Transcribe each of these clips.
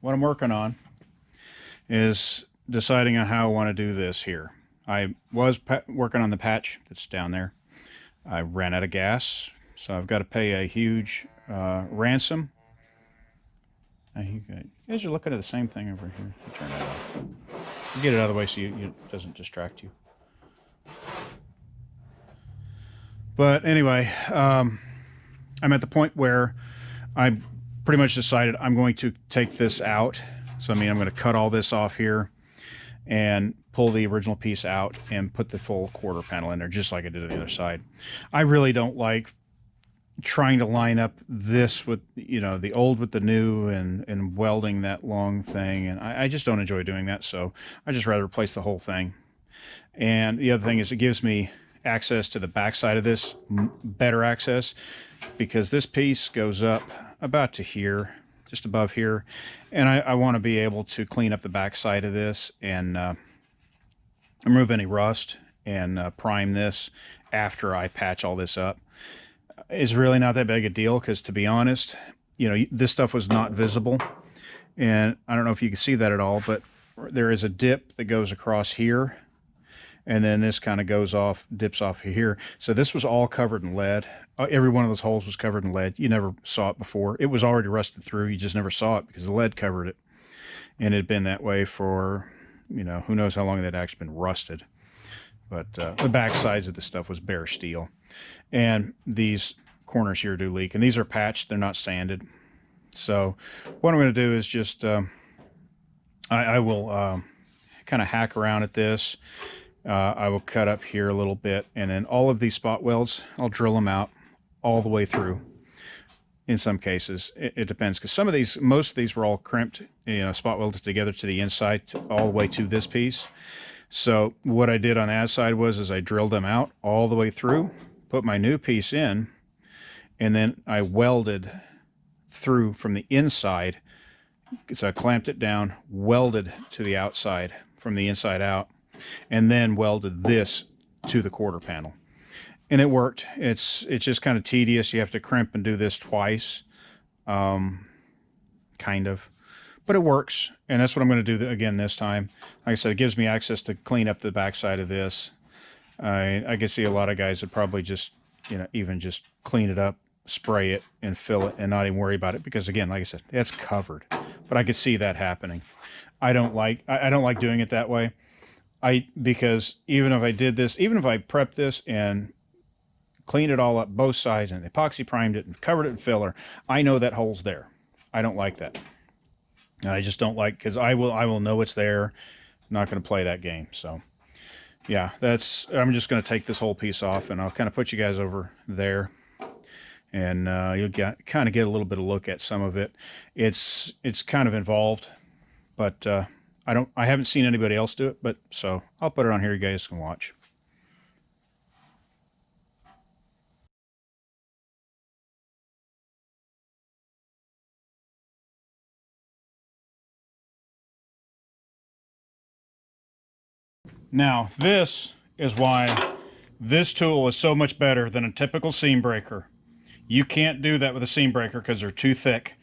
What I'm working on is deciding on how I want to do this here. I was working on the patch that's down there. I ran out of gas, so I've got to pay a huge ransom. You guys are looking at the same thing over here. Turn that off. Get it out of the way so it doesn't distract you. But anyway, I'm at the point where I pretty much decided I'm going to take this out. So, I'm going to cut all this off here and pull the original piece out and put the full quarter panel in there, just like I did on the other side. I really don't like trying to line up this with, the old with the new and welding that long thing. And I just don't enjoy doing that. So I just rather replace the whole thing. And the other thing is it gives me access to the back side of this, better access, because this piece goes up about to here, just above here. And I want to be able to clean up the back side of this and remove any rust and prime this after I patch all this up. It's really not that big a deal because, to be honest, this stuff was not visible. And I don't know if you can see that at all, but there is a dip that goes across here. And then this kind of goes off, dips off here. So this was all covered in lead. Every one of those holes was covered in lead. You never saw it before. It was already rusted through. You just never saw it because the lead covered it. And it had been that way for, who knows how long it had actually been rusted. But the back sides of the stuff was bare steel. And these corners here do leak. And these are patched. They're not sanded. So what I'm going to do is just, I will kind of hack around at this. I will cut up here a little bit, and then all of these spot welds, I'll drill them out all the way through. In some cases, it depends, because most of these were all crimped, spot welded together to the inside, all the way to this piece. So what I did on that side was I drilled them out all the way through, put my new piece in, and then I welded through from the inside. So I clamped it down, welded to the outside from the inside out, and then welded this to the quarter panel. And it worked. It's just kind of tedious. You have to crimp and do this twice, kind of. But it works, and that's what I'm going to do again this time. Like I said, it gives me access to clean up the backside of this. I can see a lot of guys that probably just, even just clean it up, spray it, and fill it, and not even worry about it, because again, like I said, it's covered. But I could see that happening. I don't like doing it that way. Because even if I did this, even if I prepped this and cleaned it all up both sides and epoxy primed it and covered it in filler, I know that hole's there. I don't like that. And I just don't like, because I will know it's there. I'm not going to play that game. So yeah, I'm just going to take this whole piece off, and I'll kind of put you guys over there, and you'll kind of get a little bit of look at some of it. It's kind of involved, but I haven't seen anybody else do it, so I'll put it on here. You guys can watch. Now, this is why this tool is so much better than a typical seam breaker. You can't do that with a seam breaker because they're too thick.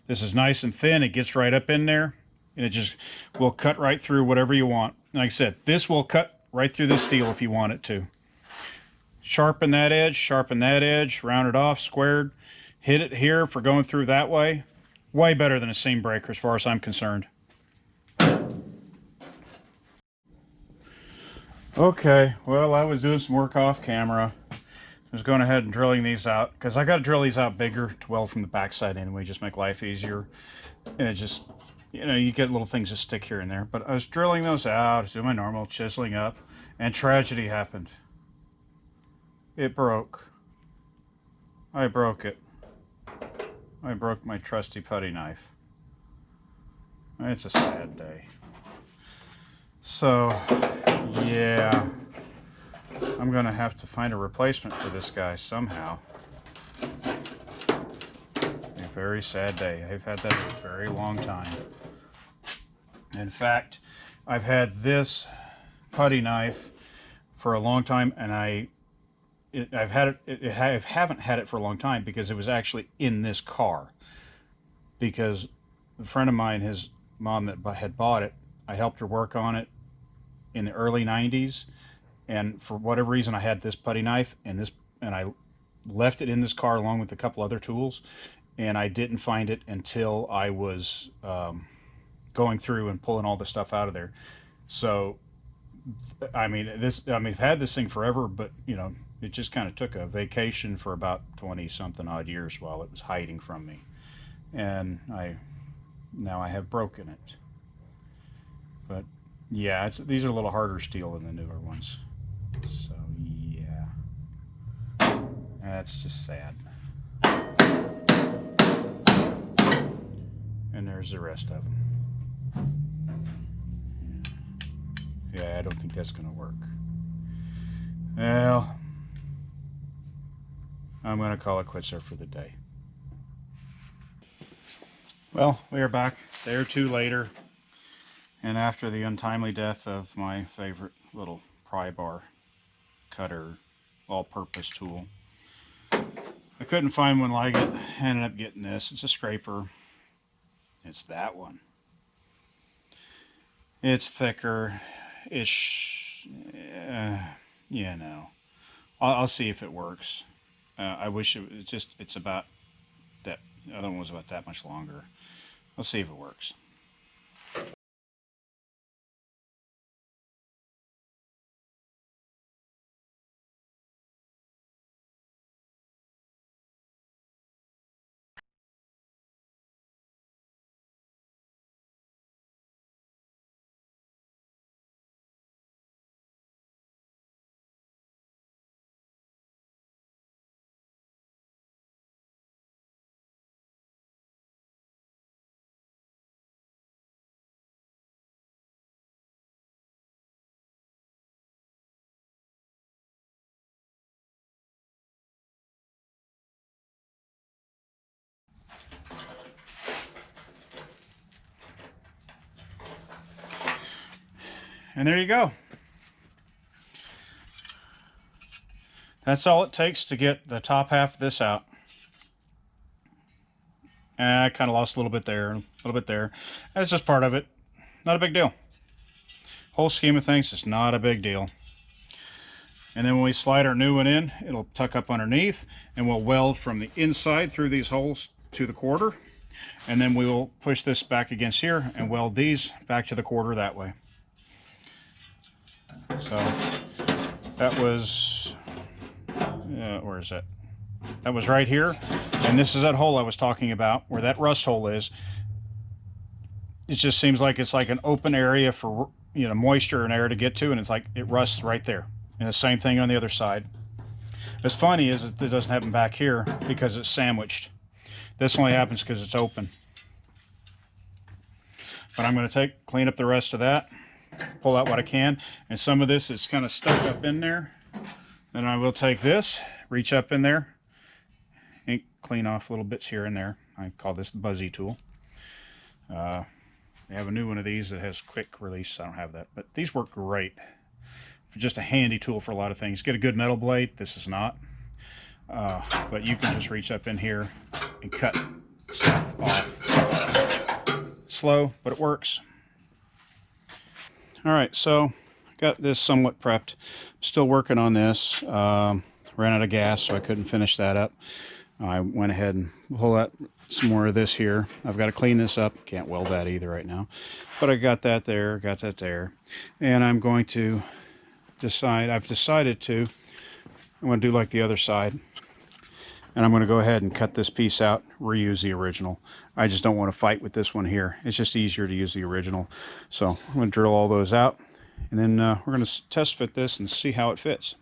This is nice and thin. It gets right up in there, and it just will cut right through whatever you want. Like I said, this will cut right through the steel if you want it to. Sharpen that edge, round it off, squared, hit it here for going through that way. Way better than a seam breaker as far as I'm concerned. Okay, well, I was doing some work off camera. I was going ahead and drilling these out, because I got to drill these out bigger to weld from the backside anyway, just make life easier. And it just, you get little things that stick here and there. But I was drilling those out, doing my normal chiseling up, and tragedy happened. It broke. I broke it. I broke my trusty putty knife. It's a sad day. So, yeah, I'm going to have to find a replacement for this guy somehow. A very sad day. I've had that for a very long time. In fact, I've had this putty knife for a long time, and I haven't had it for a long time because it was actually in this car. Because a friend of mine, his mom that had bought it, I helped her work on it in the early 90s, and for whatever reason I had this putty knife and I left it in this car along with a couple other tools, and I didn't find it until I was going through and pulling all the stuff out of there. So I've had this thing forever, but it just kind of took a vacation for about 20 something odd years while it was hiding from me, and now I have broken it. But yeah, these are a little harder steel than the newer ones. So yeah, that's just sad. And there's the rest of them. Yeah, I don't think that's going to work. Well, I'm going to call it quits there for the day. Well, we are back a day or two later, and after the untimely death of my favorite little pry bar cutter all-purpose tool, I couldn't find one like it. I ended up getting this. It's a scraper. It's that one. It's thicker. It's I'll see if it works. I wish it was just, it's about that, the other one was about that much longer. I'll see if it works. And there you go. That's all it takes to get the top half of this out. And I kind of lost a little bit there, a little bit there. That's just part of it. Not a big deal. Whole scheme of things, it's not a big deal. And then when we slide our new one in, it'll tuck up underneath, and we'll weld from the inside through these holes to the quarter. And then we will push this back against here and weld these back to the quarter that way. So that was, where is that? That was right here. And this is that hole I was talking about, where that rust hole is. It just seems like it's like an open area for moisture and air to get to, and it's like it rusts right there. And the same thing on the other side. What's funny is it doesn't happen back here because it's sandwiched. This only happens because it's open. But I'm going to clean up the rest of that, pull out what I can, and some of this is kind of stuck up in there. Then I will take this, reach up in there, and clean off little bits here and there. I call this the Buzzy tool. They have a new one of these that has quick release. I don't have that, but these work great. For just a handy tool for a lot of things. Get a good metal blade. This is not. But you can just reach up in here and cut stuff off. Slow, but it works. Alright, so got this somewhat prepped. Still working on this. Ran out of gas, so I couldn't finish that up. I went ahead and pulled out some more of this here. I've got to clean this up. Can't weld that either right now. But I got that there, got that there. And I'm going to I'm going to do like the other side, and I'm going to go ahead and cut this piece out, reuse the original. I just don't want to fight with this one here. It's just easier to use the original. So I'm going to drill all those out, and then we're going to test fit this and see how it fits.